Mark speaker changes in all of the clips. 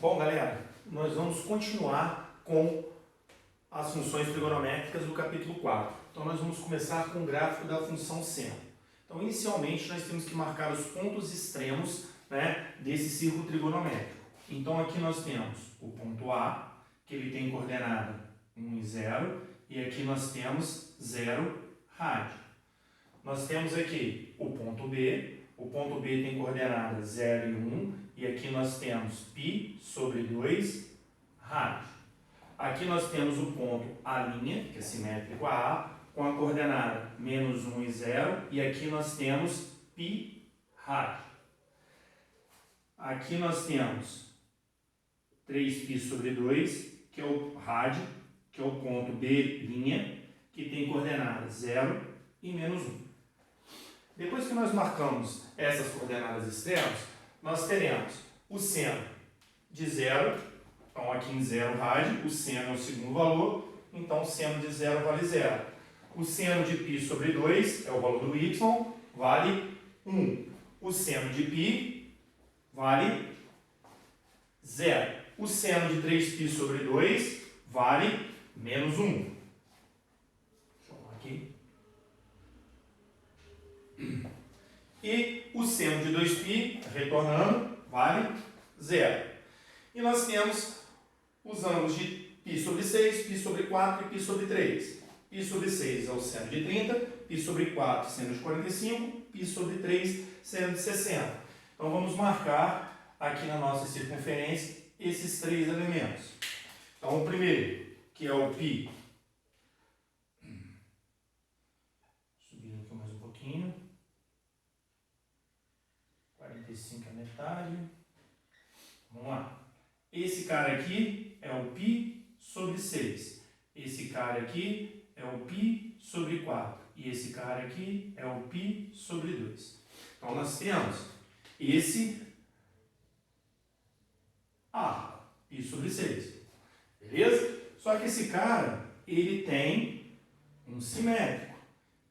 Speaker 1: Bom, galera, nós vamos continuar com as funções trigonométricas do capítulo 4. Então, nós vamos começar com o gráfico da função seno. Então, inicialmente, nós temos que marcar os pontos extremos, né, desse círculo trigonométrico. Então, aqui nós temos o ponto A, que ele tem coordenada 1 e 0, e aqui nós temos 0 rádio. Nós temos aqui o ponto B tem coordenada 0 e 1, e aqui nós temos π sobre 2 rádio. Aqui nós temos o ponto A', que é simétrico a A, com a coordenada menos 1 e 0, e aqui nós temos π rádio. Aqui nós temos 3π sobre 2, que é o rádio, que é o ponto B', que tem coordenada 0 e menos 1. Depois que nós marcamos essas coordenadas extremas, nós teremos o seno de 0, então aqui em 0 rádio, o seno é o segundo valor, então o seno de 0 vale 0. O seno de π sobre 2 é o valor do y, vale 1. O seno de π vale 0. O seno de 3π sobre 2 vale menos 1. Deixa eu arrumar aqui. E o seno de 2π, retornando, vale 0. E nós temos os ângulos de π sobre 6, π sobre 4 e π sobre 3. π sobre 6 é o seno de 30, π sobre 4 seno de 45, π sobre 3 seno de 60. Então vamos marcar aqui na nossa circunferência esses três elementos. Então o primeiro, que é o π, subindo aqui mais um pouquinho, 45 é a metade. Vamos lá. Esse cara aqui é o π sobre 6. Esse cara aqui é o π sobre 4. E esse cara aqui é o π sobre 2. Então nós temos esse A, π sobre 6. Beleza? Só que esse cara, ele tem um simétrico,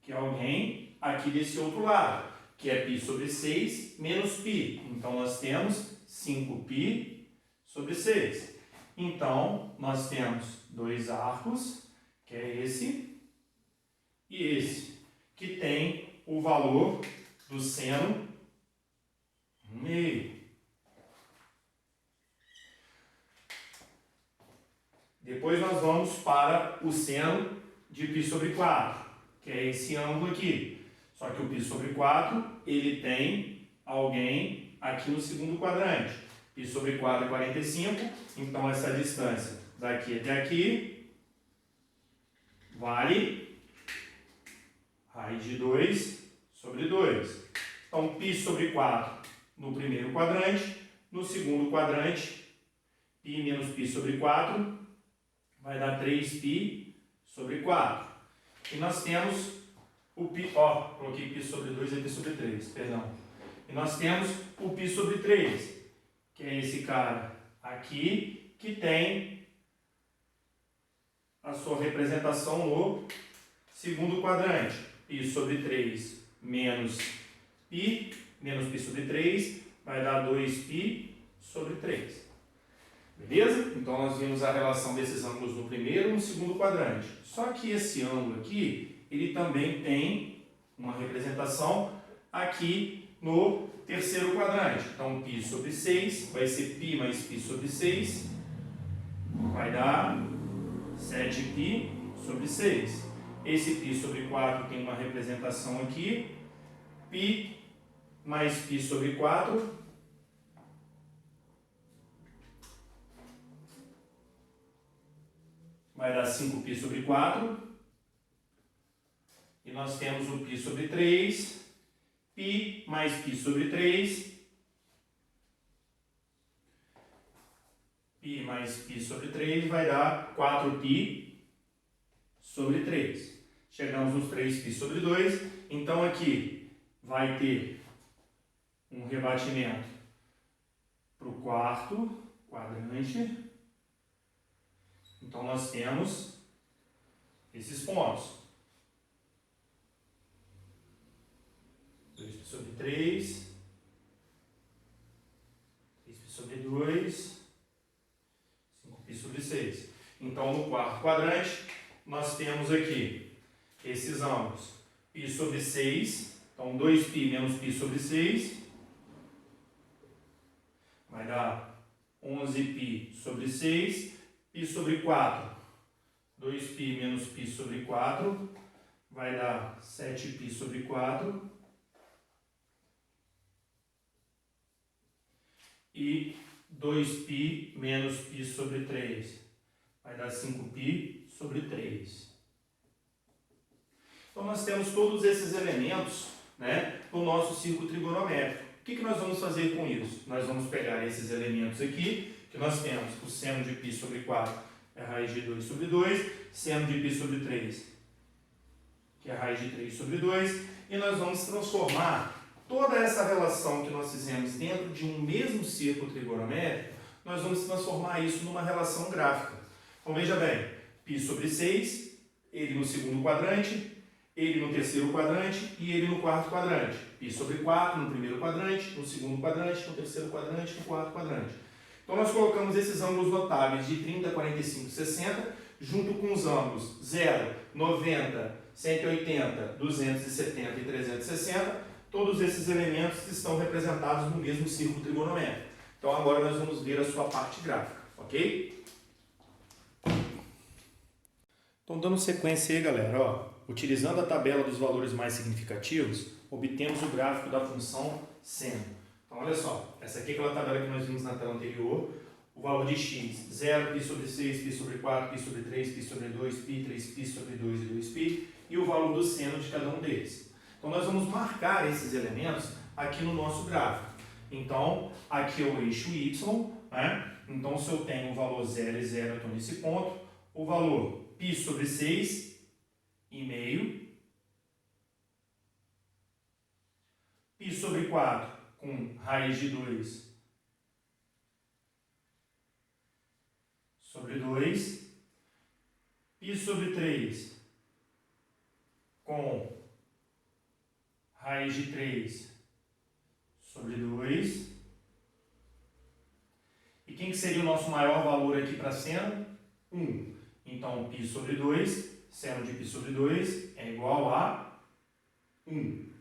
Speaker 1: que é alguém aqui desse outro lado, que é π sobre 6 menos π. Então, nós temos 5π sobre 6. Então, nós temos dois arcos, que é esse e esse, que tem o valor do seno 1/2. Depois nós vamos para o seno de π sobre 4, que é esse ângulo aqui. Só que o π sobre 4, ele tem alguém aqui no segundo quadrante. π sobre 4 é 45, então essa distância daqui até aqui vale raiz de 2 sobre 2. Então, π sobre 4 no primeiro quadrante, no segundo quadrante, π menos π sobre 4 vai dar 3π sobre 4. E nós temos o π, coloquei π sobre 2 e π sobre 3, perdão. E nós temos o π sobre 3, que é esse cara aqui, que tem a sua representação no segundo quadrante. π sobre 3 menos π sobre 3 vai dar 2π sobre 3. Beleza? Então, nós vimos a relação desses ângulos no primeiro e no segundo quadrante. Só que esse ângulo aqui, ele também tem uma representação aqui no terceiro quadrante. Então, π sobre 6 vai ser π mais π sobre 6, vai dar 7π sobre 6. Esse π sobre 4 tem uma representação aqui, π mais π sobre 4 vai dar 5π sobre 4. E nós temos o π sobre 3, π mais π sobre 3, π mais π sobre 3 vai dar 4π sobre 3. Chegamos nos 3π sobre 2, então aqui vai ter um rebatimento para o quarto quadrante. Então, nós temos esses pontos. 2π sobre 3, 3π sobre 2, π sobre 6. Então, no quarto quadrante, nós temos aqui esses ângulos. π sobre 6, então 2π menos π sobre 6, vai dar 11π sobre 6, π sobre 4, 2π menos π sobre 4, vai dar 7π sobre 4, e 2π menos π sobre 3, vai dar 5π sobre 3. Então, nós temos todos esses elementos, né, no nosso círculo trigonométrico. O que nós vamos fazer com isso? Nós vamos pegar esses elementos aqui, que nós temos o seno de π sobre 4, é a raiz de 2 sobre 2, seno de π sobre 3, que é a raiz de 3 sobre 2, e nós vamos transformar toda essa relação que nós fizemos dentro de um mesmo círculo trigonométrico, nós vamos transformar isso numa relação gráfica. Então, veja bem, π sobre 6, ele no segundo quadrante, ele no terceiro quadrante e ele no quarto quadrante. π sobre 4 no primeiro quadrante, no segundo quadrante, no terceiro quadrante, no quarto quadrante. Então, nós colocamos esses ângulos notáveis de 30, 45, 60, junto com os ângulos 0, 90, 180, 270 e 360. Todos esses elementos estão representados no mesmo círculo trigonométrico. Então, agora nós vamos ver a sua parte gráfica, ok? Então, dando sequência aí, galera, ó, utilizando a tabela dos valores mais significativos, obtemos o gráfico da função seno. Então, olha só, essa aqui é aquela tabela que nós vimos na tela anterior, o valor de x, 0, π sobre 6, π sobre 4, π sobre 3, π sobre 2, π, 3π sobre 2 e 2π, e o valor do seno de cada um deles. Então, nós vamos marcar esses elementos aqui no nosso gráfico. Então, aqui é o eixo y, né? Então, se eu tenho o valor 0 e 0, eu estou nesse ponto. O valor π sobre 6, e meio. π sobre 4, com raiz de 2 sobre 2. π sobre 3, com raiz de 3 sobre 2. E quem que seria o nosso maior valor aqui para seno? 1. Então, π sobre 2, seno de π sobre 2 é igual a 1.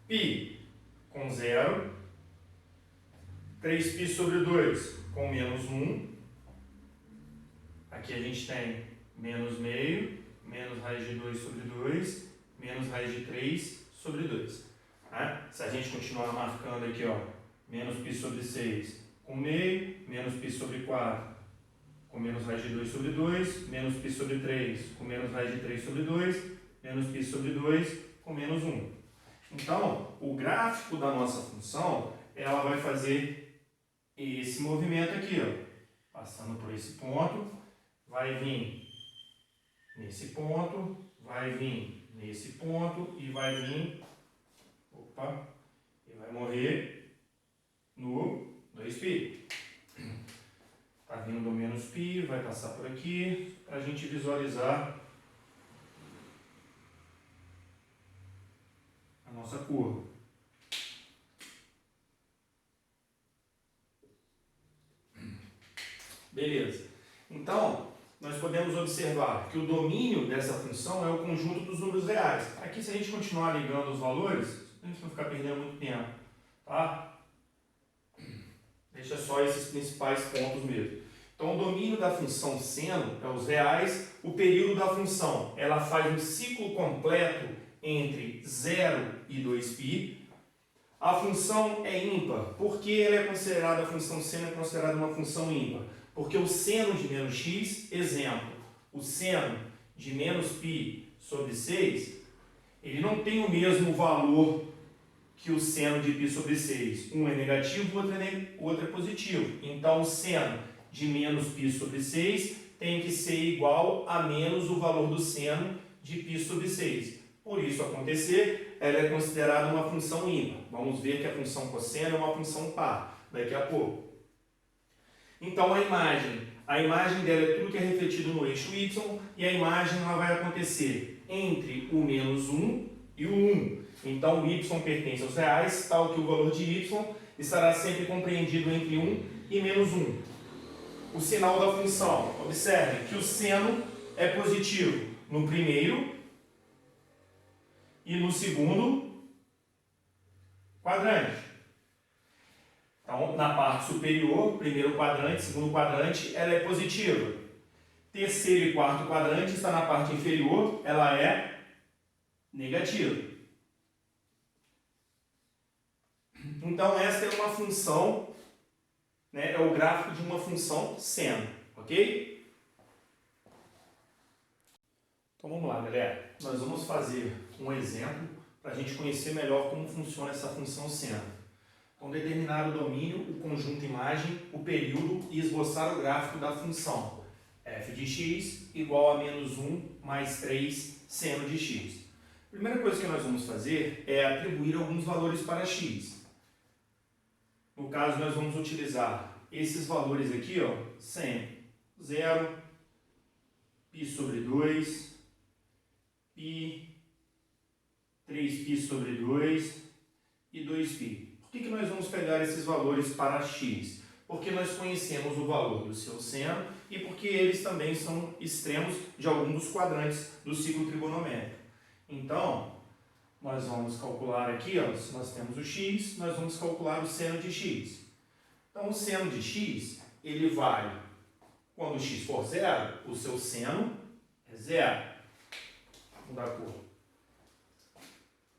Speaker 1: π com 0, 3π sobre 2 com menos 1. Aqui a gente tem menos meio, menos raiz de 2 sobre 2, menos raiz de 3 sobre 2. Né? Se a gente continuar marcando aqui, ó, menos π sobre 6 com meio, menos π sobre 4 com menos raiz de 2 sobre 2, menos π sobre 3 com menos raiz de 3 sobre 2, menos π sobre 2 com menos 1. Então, o gráfico da nossa função, ela vai fazer esse movimento aqui, ó, passando por esse ponto, vai vir nesse ponto, vai vir nesse ponto e vai vir, e vai morrer no 2π. Está vindo do menos π, vai passar por aqui, para a gente visualizar a nossa curva. Beleza. Então, nós podemos observar que o domínio dessa função é o conjunto dos números reais. Aqui, se a gente continuar ligando os valores, a gente não ficar perdendo muito tempo, tá? Deixa só esses principais pontos mesmo. Então, o domínio da função seno é os reais. O período da função, ela faz um ciclo completo entre 0 e 2π. A função é ímpar. Por que ela é considerada, a função seno é considerada uma função ímpar? Porque o seno de menos x, exemplo, o seno de menos π sobre 6, ele não tem o mesmo valor que o seno de π sobre 6. Um é negativo, o outro é positivo. Então, o seno de menos π sobre 6 tem que ser igual a menos o valor do seno de π sobre 6. Por isso acontecer, ela é considerada uma função ímpar. Vamos ver que a função cosseno é uma função par daqui a pouco. Então, a imagem dela é tudo que é refletido no eixo y, e a imagem ela vai acontecer entre o menos 1 e o 1. Então, o y pertence aos reais, tal que o valor de y estará sempre compreendido entre 1 e menos 1. O sinal da função, observe que o seno é positivo no primeiro e no segundo quadrante. Então, na parte superior, primeiro quadrante, segundo quadrante, ela é positiva. Terceiro e quarto quadrante está na parte inferior, ela é negativa. Então, esta é uma função, né, é o gráfico de uma função seno, ok? Então, vamos lá, galera. Nós vamos fazer um exemplo para a gente conhecer melhor como funciona essa função seno. Então, determinar o domínio, o conjunto imagem, o período e esboçar o gráfico da função f de x igual a menos 1 mais 3 seno de x. A primeira coisa que nós vamos fazer é atribuir alguns valores para x. No caso, nós vamos utilizar esses valores aqui, ó, sempre 0, π sobre 2, π, 3π sobre 2 e 2π. Por que nós vamos pegar esses valores para x? Porque nós conhecemos o valor do seu seno e porque eles também são extremos de algum dos quadrantes do ciclo trigonométrico. Então, nós vamos calcular aqui, ó, se nós temos o x, nós vamos calcular o seno de x. Então, o seno de x, ele vale, quando o x for zero, o seu seno é zero. Vou mudar a cor.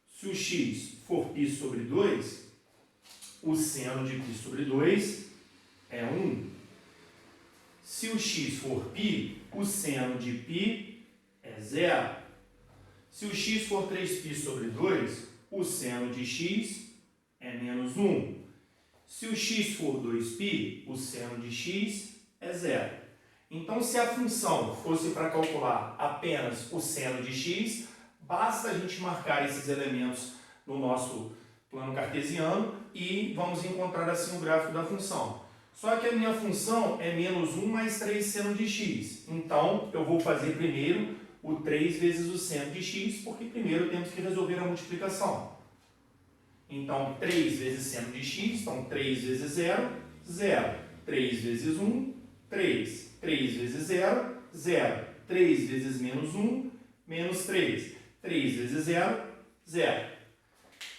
Speaker 1: Se o x for π sobre 2, o seno de π sobre 2 é 1. Se o x for π, o seno de π é zero. Se o x for 3π sobre 2, o seno de x é menos 1. Se o x for 2π, o seno de x é zero. Então, se a função fosse para calcular apenas o seno de x, basta a gente marcar esses elementos no nosso plano cartesiano e vamos encontrar assim o gráfico da função. Só que a minha função é menos 1 mais 3 seno de x. Então, eu vou fazer primeiro o 3 vezes o seno de x, porque primeiro temos que resolver a multiplicação. Então, 3 vezes seno de x, então 3 vezes 0, 0. 3 vezes 1, 3. 3 vezes 0, 0. 3 vezes menos 1, menos 3. 3 vezes 0, 0.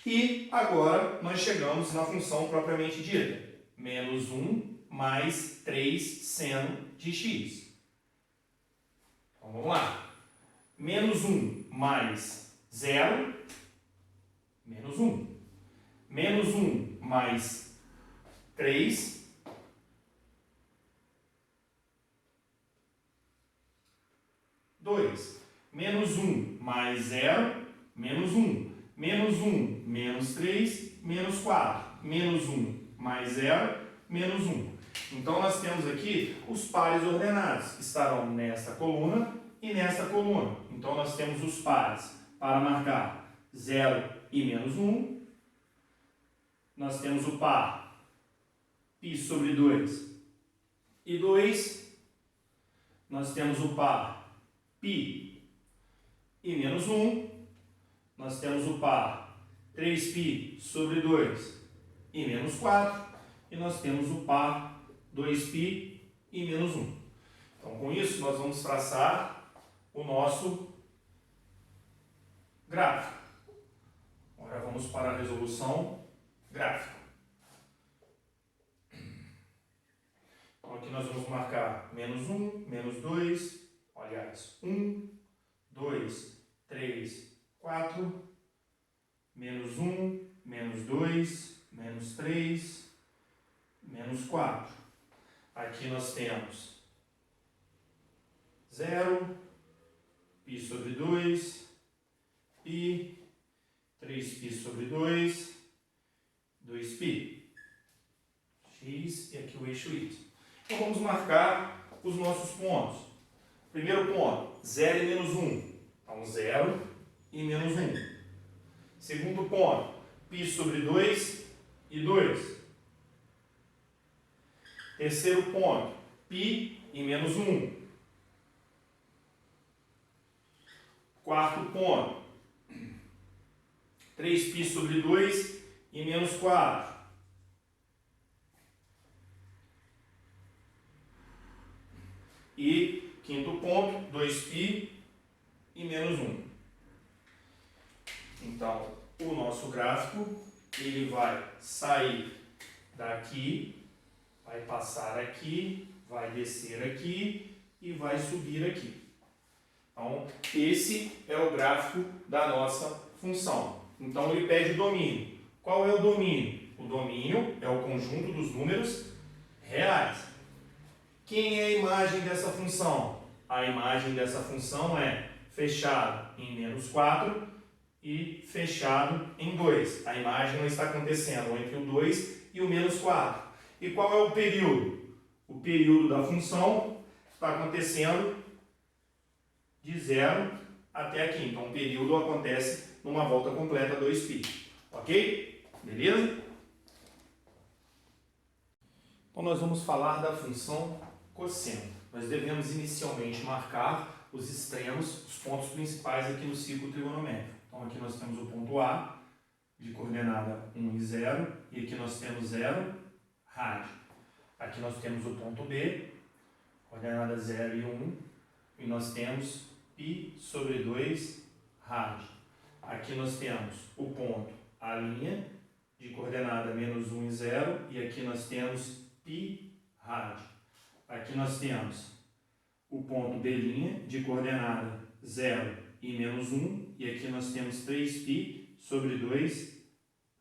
Speaker 1: E agora nós chegamos na função propriamente dita. Menos 1 mais 3 seno de x. Então, vamos lá. Menos 1 mais 0, menos 1. Menos 1 mais 3, dois. Menos 1 mais 0, menos 1. Menos 1, menos 3, menos 4. Menos 1 mais 0, menos 1. Então, nós temos aqui os pares ordenados, que estarão nesta coluna e nesta coluna. Então, nós temos os pares para marcar 0 e menos 1. Nós temos o par π sobre 2 e 2. Nós temos o par π e menos 1. Nós temos o par 3π sobre 2 e menos 4. E nós temos o par 2π e menos 1. Então, com isso, nós vamos traçar o nosso gráfico. Agora vamos para a resolução gráfica. Então, aqui nós vamos marcar menos 1, menos 2, aliás, 1, 2, 3, 4, menos 1, menos 2, menos 3, menos 4. Aqui nós temos 0, π sobre 2, π, 3π sobre 2, 2π, x e aqui o eixo y. Então vamos marcar os nossos pontos. Primeiro ponto, 0 e menos 1. Então 0 e menos 1. Segundo ponto, π sobre 2 e 2. Terceiro ponto, π e menos 1. Quarto ponto, 3π sobre 2 e menos 4. E quinto ponto, 2π e menos 1. Então, o nosso gráfico, ele vai sair daqui, vai passar aqui, vai descer aqui e vai subir aqui. Então, esse é o gráfico da nossa função. Então, ele pede domínio. Qual é o domínio? O domínio é o conjunto dos números reais. Quem é a imagem dessa função? A imagem dessa função é fechado em menos 4 e fechado em 2. A imagem não está acontecendo entre o 2 e o menos 4. E qual é o período? O período da função está acontecendo de 0 até aqui. Então, o período acontece numa volta completa 2π. Ok? Beleza? Então, nós vamos falar da função cosseno. Nós devemos inicialmente marcar os extremos, os pontos principais aqui no ciclo trigonométrico. Então, aqui nós temos o ponto A, de coordenada 1 e 0, e aqui nós temos 0, rádio. Aqui nós temos o ponto B, coordenada 0 e 1, e nós temos π sobre 2, rádio. Aqui nós temos o ponto A', de coordenada menos 1 e 0, e aqui nós temos π, rádio. Aqui nós temos o ponto B', de coordenada 0 e menos 1, e aqui nós temos 3π sobre 2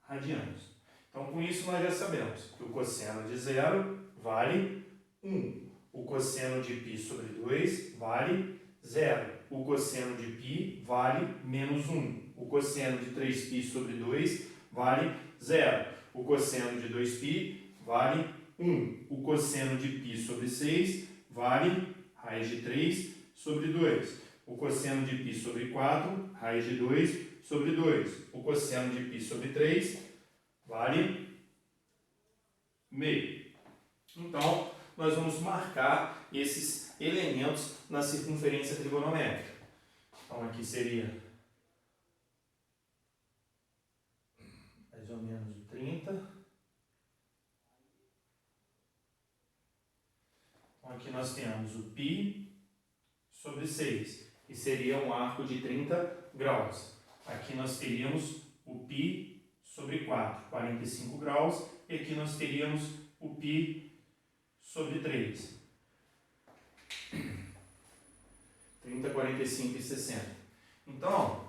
Speaker 1: radianos. Então, com isso, nós já sabemos que o cosseno de 0 vale 1. O cosseno de π sobre 2 vale 0. O cosseno de π vale menos 1. O cosseno de 3π sobre 2 vale 0. O cosseno de 2π vale 1. O cosseno de π sobre 6 vale raiz de 3 sobre 2. O cosseno de π sobre 4, raiz de 2 sobre 2. O cosseno de π sobre 3 vale meio. Então, nós vamos marcar esses elementos na circunferência trigonométrica. Então, aqui seria mais ou menos o 30. Então, aqui nós temos o π sobre 6, que seria um arco de 30 graus. Aqui nós teríamos o π sobre 4, 45 graus, e aqui nós teríamos o π sobre 3, 30, 45 e 60. Então,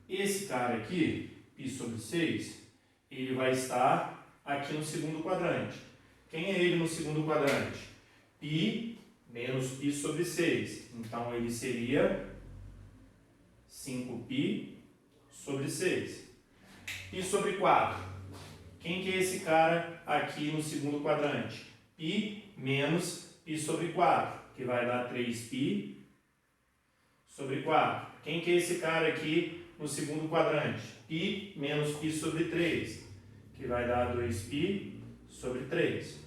Speaker 1: esse cara aqui, π sobre 6, ele vai estar aqui no segundo quadrante. Quem é ele no segundo quadrante? π menos π sobre 6. Então, ele seria 5π sobre 6. π sobre 4. Quem que é esse cara aqui no segundo quadrante? π menos π sobre 4, que vai dar 3π sobre 4. Quem que é esse cara aqui no segundo quadrante? π menos π sobre 3, que vai dar 2π sobre 3.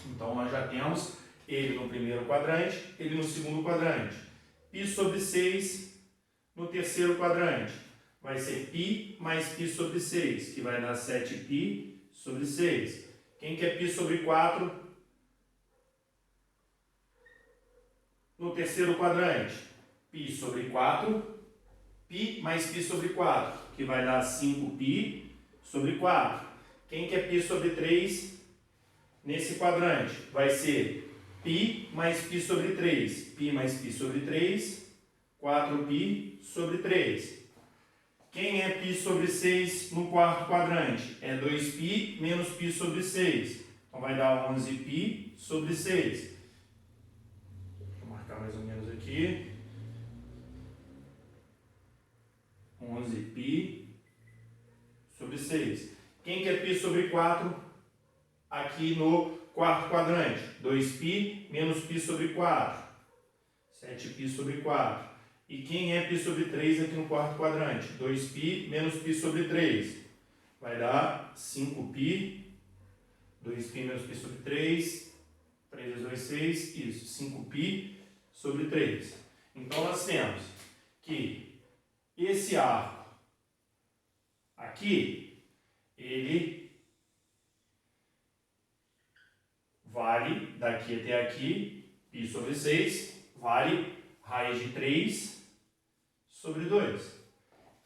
Speaker 1: Então, nós já temos ele no primeiro quadrante, ele no segundo quadrante. π sobre 6 no terceiro quadrante vai ser π mais π sobre 6, que vai dar 7π sobre 6. Quem que é π sobre 4 no terceiro quadrante? π sobre 4, π mais π sobre 4, que vai dar 5π sobre 4. Quem que é π sobre 3 nesse quadrante? Vai ser π mais π sobre 3. π mais π sobre 3, 4π sobre 3. Quem é π sobre 6 no quarto quadrante? É 2π menos π sobre 6. Então, vai dar 11π sobre 6. Vou marcar mais ou menos aqui. 11π sobre 6. Quem que é π sobre 4 aqui no quarto quadrante? 2π menos π sobre 4. 7π sobre 4. E quem é π sobre 3 aqui no quarto quadrante? 2π menos π sobre 3. Vai dar 5π. 2π menos π sobre 3. 3 vezes 2, 6. Isso, 5π sobre 3. Então, nós temos que esse arco aqui, ele vale daqui até aqui π sobre 6 vale raiz de 3 sobre 2.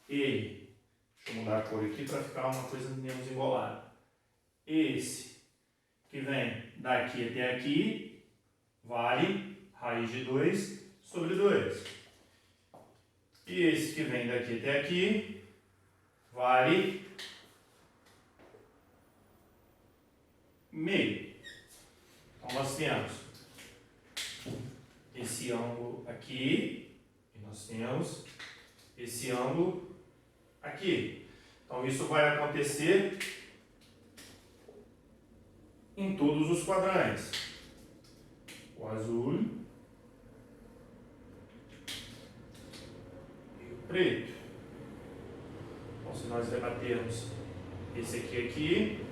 Speaker 1: E, deixa eu mudar a cor aqui para ficar uma coisa menos embolada. Esse que vem daqui até aqui vale raiz de 2 sobre 2. E esse que vem daqui até aqui vale meio. Então nós temos esse ângulo aqui e nós temos esse ângulo aqui. Então isso vai acontecer em todos os quadrantes. O azul e o preto. Então se nós debatermos esse aqui, aqui,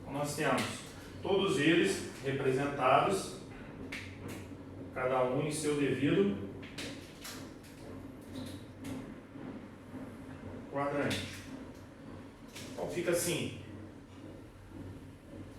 Speaker 1: então nós temos todos eles representados, cada um em seu devido quadrante. Então fica assim,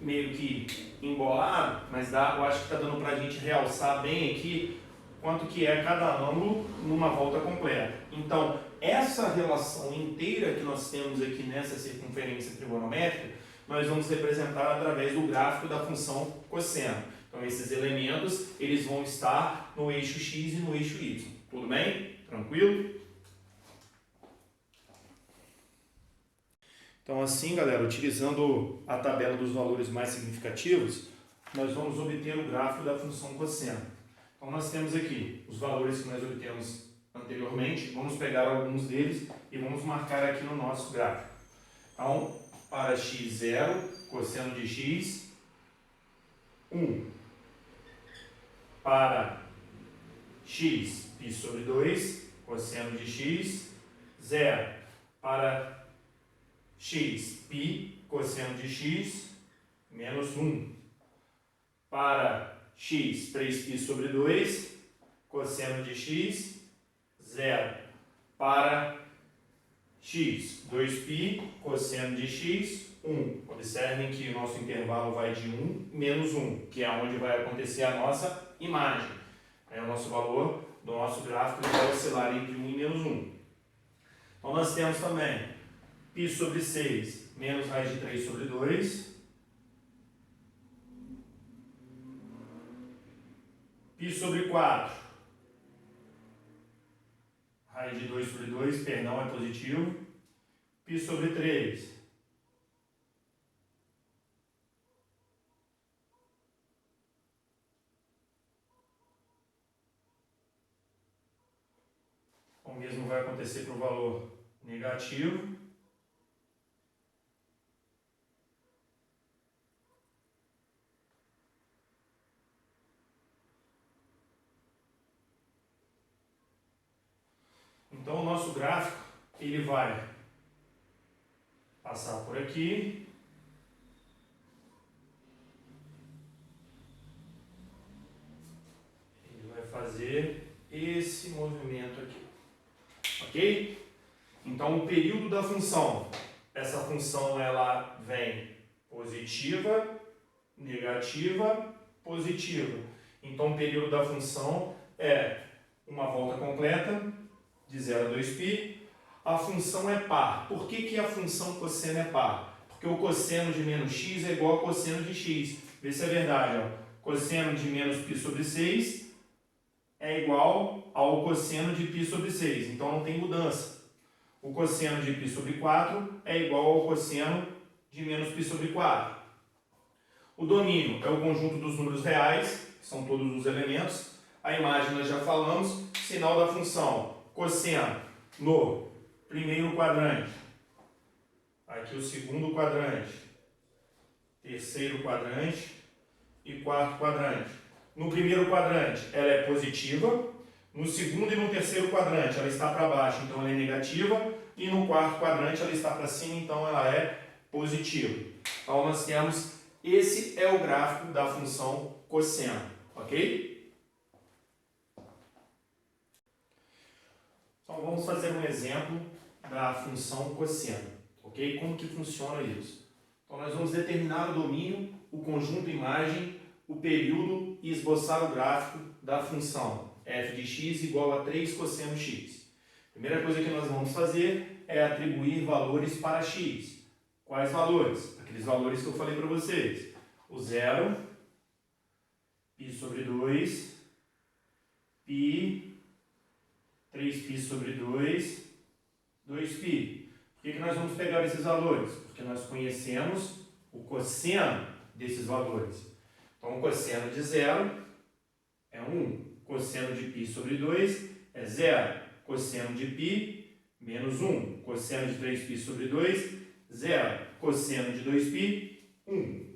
Speaker 1: meio que embolado, mas eu acho que está dando para a gente realçar bem aqui quanto que é cada ângulo numa volta completa. Então, essa relação inteira que nós temos aqui nessa circunferência trigonométrica, nós vamos representar através do gráfico da função cosseno. Então, esses elementos, eles vão estar no eixo x e no eixo y. Tudo bem? Tranquilo? Então, assim, galera, utilizando a tabela dos valores mais significativos, nós vamos obter o gráfico da função cosseno. Então, nós temos aqui os valores que nós obtemos anteriormente, vamos pegar alguns deles e vamos marcar aqui no nosso gráfico. Então, para x0, cosseno de x, 1. Para x, π sobre 2, cosseno de x, 0. Para x, π, cosseno de x, menos 1. Para x, 3π sobre 2, cosseno de x, 0. Para x, 2π, cosseno de x, 1. Observem que o nosso intervalo vai de 1 menos 1, que é onde vai acontecer a nossa imagem. Aí o nosso valor do nosso gráfico vai oscilar entre 1 e menos 1. Então nós temos também π sobre 6 menos raiz de 3 sobre 2. π sobre 4, raiz de 2 sobre 2, perdão, é positivo. π sobre 3, o mesmo vai acontecer para o valor negativo. Então, o nosso gráfico, ele vai passar por aqui. Ele vai fazer esse movimento aqui. Ok? Então, o período da função. Essa função, ela vem positiva, negativa, positiva. Então, o período da função é uma volta completa, de 0 a 2π, a função é par. Por que a função cosseno é par? Porque o cosseno de menos x é igual a cosseno de x. Vê se é verdade. Ó. Cosseno de menos π sobre 6 é igual ao cosseno de π sobre 6. Então não tem mudança. O cosseno de π sobre 4 é igual ao cosseno de menos π sobre 4. O domínio é o conjunto dos números reais, que são todos os elementos. A imagem nós já falamos. Sinal da função. Cosseno no primeiro quadrante, aqui o segundo quadrante, terceiro quadrante e quarto quadrante. No primeiro quadrante ela é positiva, no segundo e no terceiro quadrante ela está para baixo, então ela é negativa, e no quarto quadrante ela está para cima, então ela é positiva. Então nós temos, esse é o gráfico da função cosseno, ok? Então vamos fazer um exemplo da função cosseno, ok? Como que funciona isso? Então nós vamos determinar o domínio, o conjunto imagem, o período e esboçar o gráfico da função f de x igual a 3 cosseno x. Primeira coisa que nós vamos fazer é atribuir valores para x. Quais valores? Aqueles valores que eu falei para vocês. O zero, π sobre 2, π, 3π sobre 2, 2π. Por que nós vamos pegar esses valores? Porque nós conhecemos o cosseno desses valores. Então, o cosseno de 0 é 1. Cosseno de π sobre 2 é 0. Cosseno de π, menos 1. Cosseno de 3π sobre 2, 0. Cosseno de 2π, 1.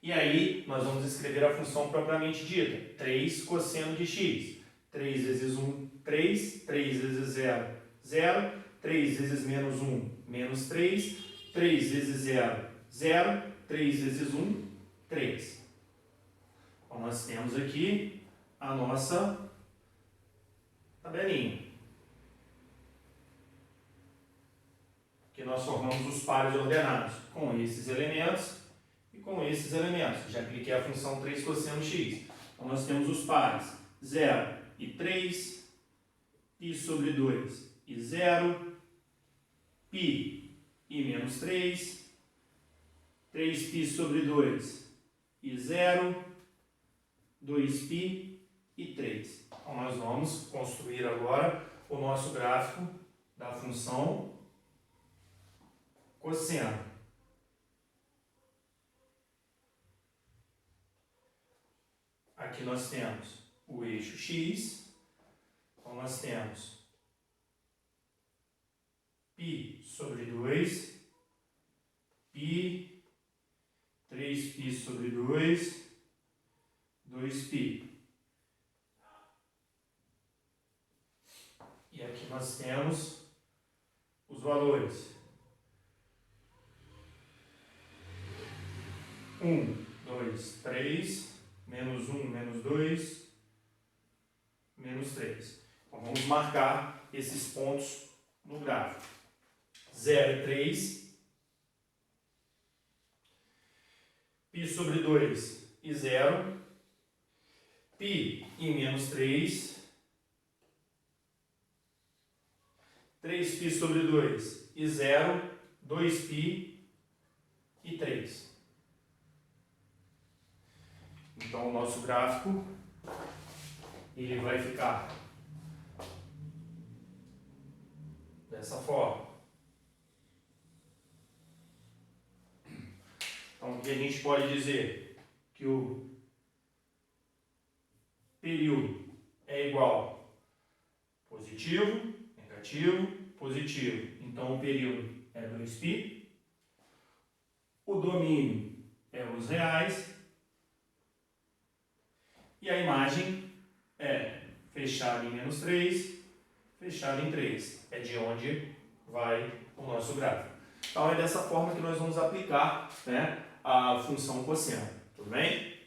Speaker 1: E aí, nós vamos escrever a função propriamente dita. 3 cosseno de x. 3 vezes 1, 3. 3 vezes 0, 0. 3 vezes menos 1, menos 3. 3 vezes 0, 0. 3 vezes 1, 3. Então, nós temos aqui a nossa tabelinha. Que nós formamos os pares ordenados com esses elementos e com esses elementos. Já apliquei a função 3 cosseno x. Então, nós temos os pares 0 e 3, π sobre 2 e 0, π e menos 3, 3π sobre 2 e 0, 2π e 3. Então, nós vamos construir agora o nosso gráfico da função cosseno. Aqui nós temos o eixo x, então nós temos π sobre 2, π, 3π sobre 2, 2π. E aqui nós temos os valores. 1, 2, 3, menos 1, menos 2, menos 3. Então, vamos marcar esses pontos no gráfico. 0 e 3, π sobre 2 e 0, π e menos 3, 3π sobre 2 e 0, 2π e 3. Então, o nosso gráfico ele vai ficar dessa forma. Então, o que a gente pode dizer? Que o período é igual positivo, negativo, positivo. Então, o período é 2π. O domínio é os reais. E a imagem é fechada em menos 3, fechada em 3. É de onde vai o nosso gráfico. Então, é dessa forma que nós vamos aplicar, né, a função cosseno. Tudo bem?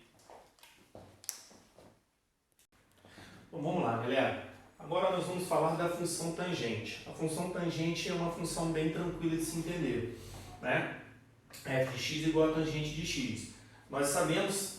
Speaker 1: Então, vamos lá, galera. Agora nós vamos falar da função tangente. A função tangente é uma função bem tranquila de se entender, né? f de x igual a tangente de x. Nós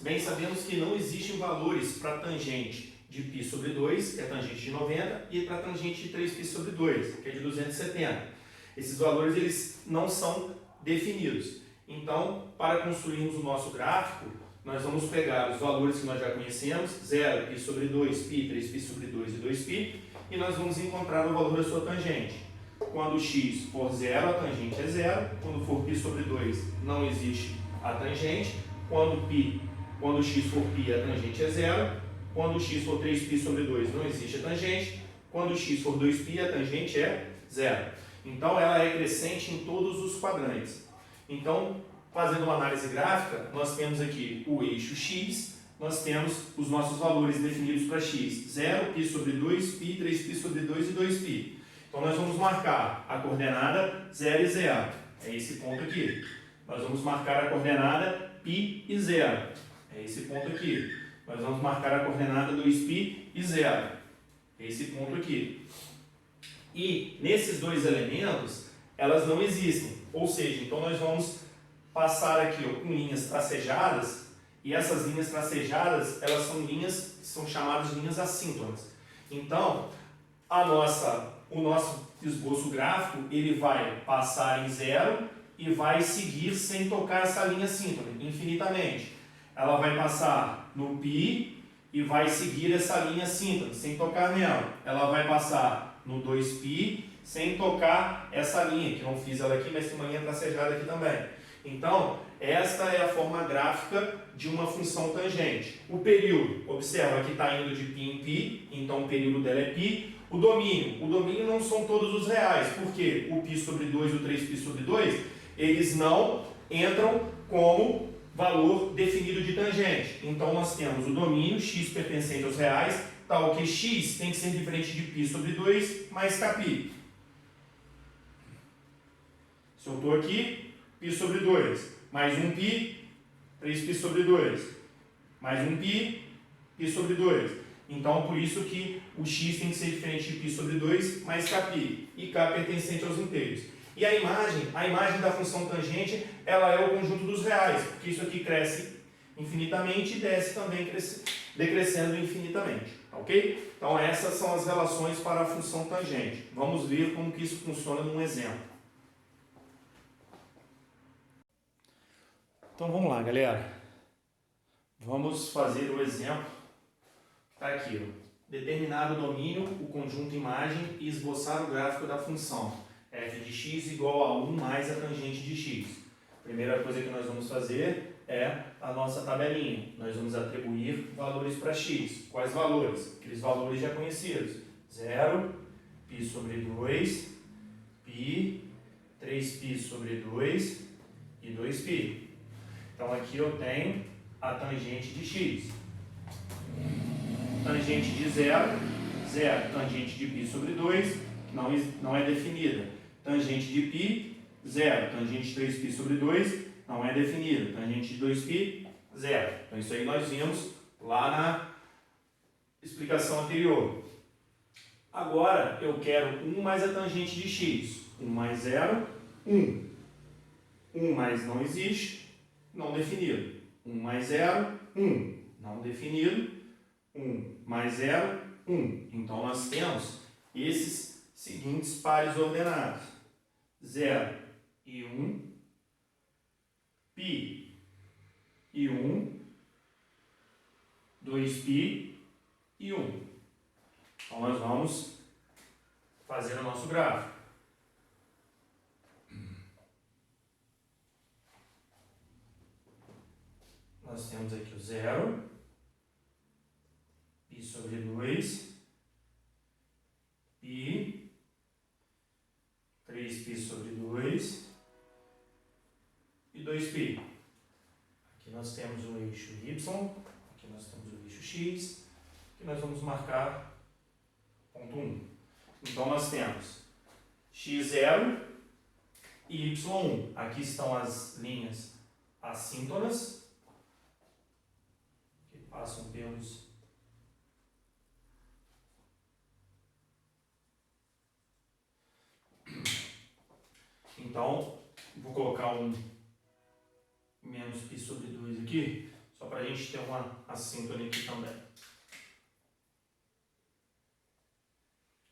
Speaker 1: bem sabemos que não existem valores para tangente de π sobre 2, que é a tangente de 90, e para a tangente de 3π sobre 2, que é de 270. Esses valores eles não são definidos. Então, para construirmos o nosso gráfico, nós vamos pegar os valores que nós já conhecemos, 0, π sobre 2, π, 3π sobre 2 e 2π, e nós vamos encontrar o valor da sua tangente. Quando x for 0, a tangente é 0. Quando for π sobre 2, não existe a tangente. Quando x for π, a tangente é 0. Quando x for 3π sobre 2, não existe a tangente. Quando x for 2π, a tangente é 0. Então, ela é crescente em todos os quadrantes. Então, fazendo uma análise gráfica, nós temos aqui o eixo x, nós temos os nossos valores definidos para x. 0, π sobre 2, π, 3π sobre 2 e 2π. Então, nós vamos marcar a coordenada 0 e 0. É esse ponto aqui. Nós vamos marcar a coordenada π e 0. É esse ponto aqui. Nós vamos marcar a coordenada 2π e 0. É esse ponto aqui. E nesses dois elementos, elas não existem. Ou seja, então nós vamos passar aqui ó, com linhas tracejadas, e essas linhas tracejadas, elas são linhas que são chamadas de linhas assíncronas. Então, o nosso esboço gráfico, ele vai passar em zero e vai seguir sem tocar essa linha síncrona, infinitamente. Ela vai passar no π e vai seguir essa linha síncrona, sem tocar nela. Ela vai passar no 2π, sem tocar essa linha, que não fiz ela aqui, mas tem uma linha tracejada aqui também. Então, esta é a forma gráfica de uma função tangente. O período, observa que está indo de π em π, então o período dela é π. O domínio não são todos os reais, porque o π sobre 2 e o 3π sobre 2, eles não entram como valor definido de tangente. Então, nós temos o domínio, x pertencente aos reais, tal que x tem que ser diferente de π sobre 2 mais kπ. Se eu estou aqui, π sobre 2, mais 1π, 3π sobre 2, mais 1π, π sobre 2. Então, por isso que o x tem que ser diferente de π sobre 2 mais kπ, e k pertencente aos inteiros. E a imagem da função tangente, ela é o conjunto dos reais, porque isso aqui cresce infinitamente e desce também decrescendo infinitamente, ok? Então, essas são as relações para a função tangente. Vamos ver como que isso funciona num exemplo. Então vamos lá, galera. Vamos fazer o exemplo que está aqui. Ó. Determinado domínio, o conjunto imagem e esboçar o gráfico da função f de x igual a 1 mais a tangente de x. Primeira coisa que nós vamos fazer é a nossa tabelinha. Nós vamos atribuir valores para x. Quais valores? Aqueles valores já conhecidos. 0, π sobre 2, π, 3π sobre 2 e 2π. Então, aqui eu tenho a tangente de x. Tangente de 0, 0. Tangente de π sobre 2, não é definida. Tangente de π, 0. Tangente de 3π sobre 2, não é definida. Tangente de 2π, 0. Então, isso aí nós vimos lá na explicação anterior. Agora, eu quero 1 mais a tangente de x. 1 mais 0, 1. 1 mais não existe. Não definido. 1 mais 0, 1. Não definido. 1 mais 0, 1. Então, nós temos esses seguintes pares ordenados. 0 e 1. π e 1. 2π e 1. Então, nós vamos fazer o nosso gráfico. Nós temos aqui o 0, π sobre 2, π, 3π sobre 2 e 2π. Aqui nós temos o eixo y, aqui nós temos o eixo x, que nós vamos marcar ponto 1. Então, nós temos x0 e y1. Aqui estão as linhas assíncronas, passam pelos então vou colocar um menos π sobre 2 aqui, só para a gente ter uma assíncrona aqui também.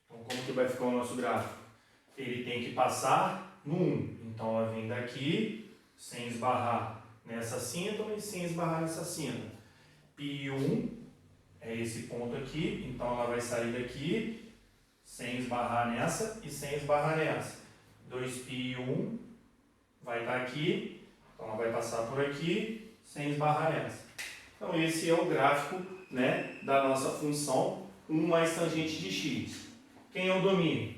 Speaker 1: Então, como que vai ficar o nosso gráfico? Ele tem que passar no 1, então ela vem daqui sem esbarrar nessa assíncrona e sem esbarrar nessa assíncrona. π1 é esse ponto aqui, então ela vai sair daqui sem esbarrar nessa e sem esbarrar nessa. 2π1 vai estar aqui, então ela vai passar por aqui sem esbarrar nessa. Então, esse é o gráfico, né, da nossa função 1 mais tangente de x. Quem é o domínio?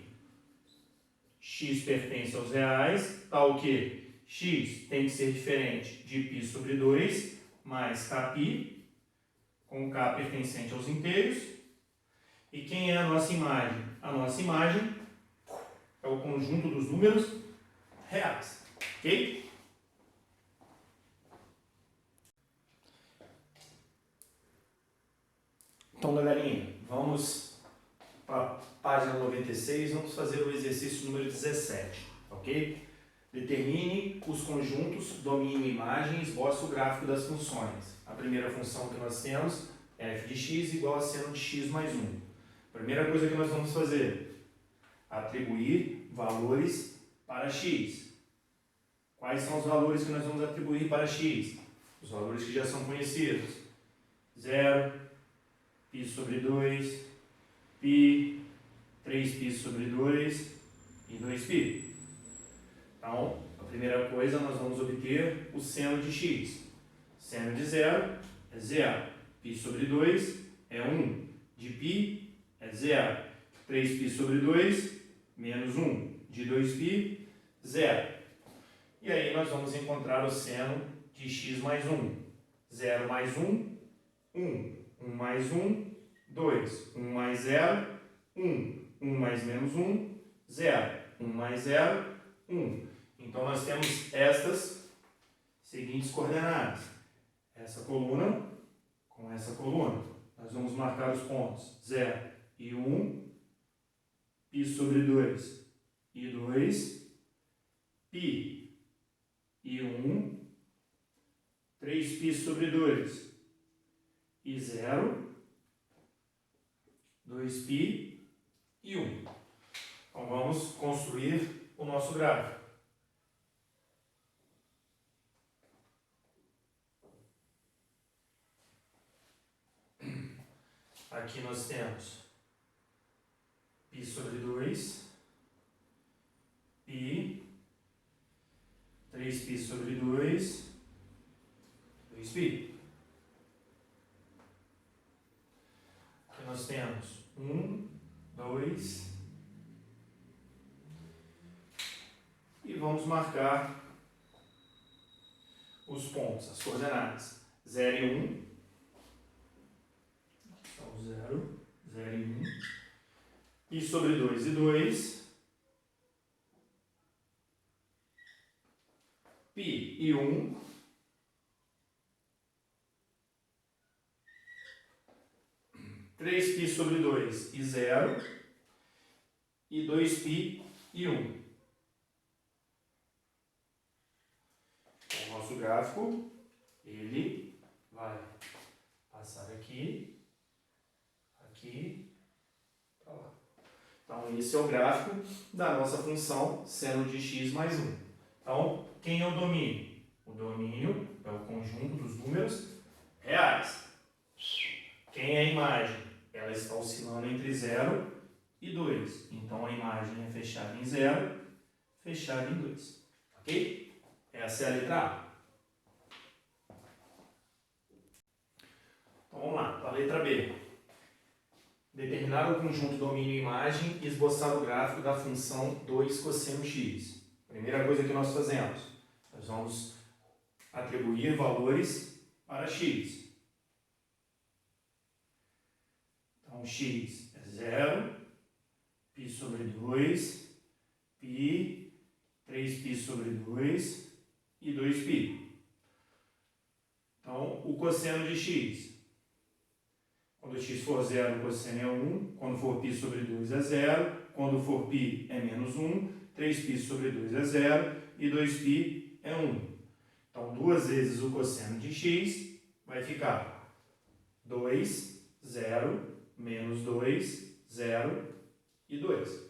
Speaker 1: X pertence aos reais, tal que x tem que ser diferente de π sobre 2 mais kπ, com k pertencente aos inteiros. E quem é a nossa imagem? A nossa imagem é o conjunto dos números reais. Ok? Então, galerinha, vamos para a página 96. Não vamos fazer o exercício número 17, ok? Determine os conjuntos, domínio e imagem, esboce o gráfico das funções. A primeira função que nós temos é f de x igual a seno de x mais 1. Primeira coisa que nós vamos fazer, atribuir valores para x. Quais são os valores que nós vamos atribuir para x? Os valores que já são conhecidos. 0, π sobre 2, π, 3π sobre 2 e 2π. Então, a primeira coisa, nós vamos obter o seno de x. Seno de 0 é 0. π sobre 2 é 1. De π é 0. 3π sobre 2, menos 1. De 2π, 0. E aí nós vamos encontrar o seno de x mais 1. 0 mais 1, 1. 1 mais 1, 2. 1 mais 0, 1. 1 mais menos 1, 0. 1 mais 0, 1. Então, nós temos estas seguintes coordenadas. Essa coluna com essa coluna. Nós vamos marcar os pontos 0 e 1, π sobre 2 e 2, π e 1, 3π sobre 2 e 0, 2π e 1. Então, vamos construir o nosso gráfico. Aqui nós temos π sobre 2, π, 3π sobre 2, 2π. Aqui nós temos 1, 2, e vamos marcar os pontos, as coordenadas. 0 e 1. Então, 0, 0 e 1. π sobre 2 e 2. π e 1. 3π sobre 2 e 0. E 2π e 1. O nosso gráfico, ele vai passar aqui, aqui, para lá. Então, esse é o gráfico da nossa função seno de x mais 1. Então, quem é o domínio? O domínio é o conjunto dos números reais. Quem é a imagem? Ela está oscilando entre 0 e 2. Então, a imagem é fechada em 0, fechada em 2. Ok? Essa é a letra A. Então, vamos lá, para a letra B. Determinar o conjunto domínio e imagem e esboçar o gráfico da função 2 cosseno x. Primeira coisa que nós fazemos, nós vamos atribuir valores para x. Então, x é 0, π sobre 2, π, 3π sobre 2 e 2π. Então, o cosseno de x. Quando x for 0, o cosseno é 1. Quando for π sobre 2 é 0. Quando for π é menos 1. 3π sobre 2 é 0. E 2π é 1. Então, 2 vezes o cosseno de x vai ficar 2, 0, menos 2, 0 e 2.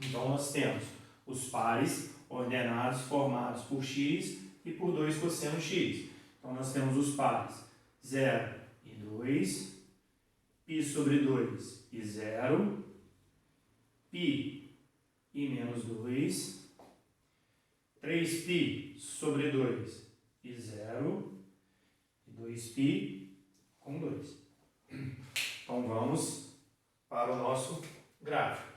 Speaker 1: Então, nós temos os pares ordenados formados por x e por 2 cosseno x. Então, nós temos os pares 0 e 2, π sobre 2 e 0, π e menos 2, 3π sobre 2 e 0, e 2π com 2. Então, vamos para o nosso gráfico.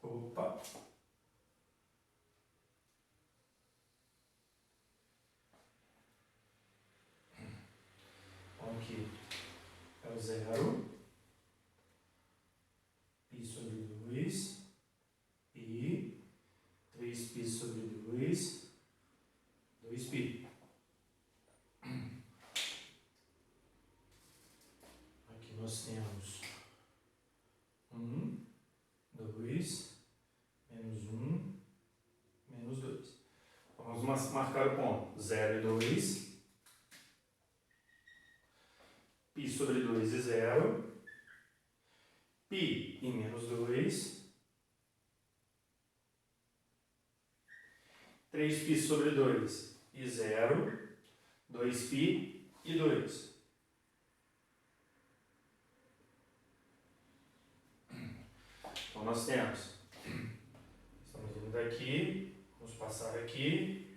Speaker 1: Opa! Então, aqui é o 0, π sobre 2, π, 3π sobre 2, 2π. 2, menos 1, menos 2. Então, vamos marcar o ponto 0 e 2. Π sobre 2 e 0. Π e menos 2. 3π sobre 2 e 0. 2π e 2. Então, nós temos, estamos indo daqui, vamos passar aqui,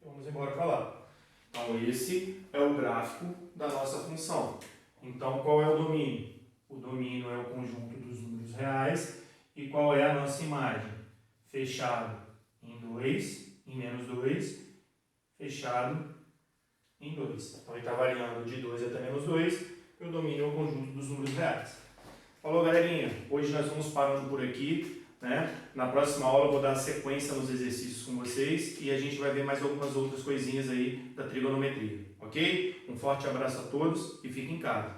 Speaker 1: e vamos embora para lá. Então, esse é o gráfico da nossa função. Então, qual é o domínio? O domínio é o conjunto dos números reais. E qual é a nossa imagem? Fechado em 2, em menos 2, fechado em 2. Então, ele está variando de 2 até menos 2, e o domínio é o conjunto dos números reais. Falou, galerinha? Hoje nós vamos parando por aqui, né? Na próxima aula eu vou dar sequência nos exercícios com vocês e a gente vai ver mais algumas outras coisinhas aí da trigonometria, ok? Um forte abraço a todos e fiquem em casa.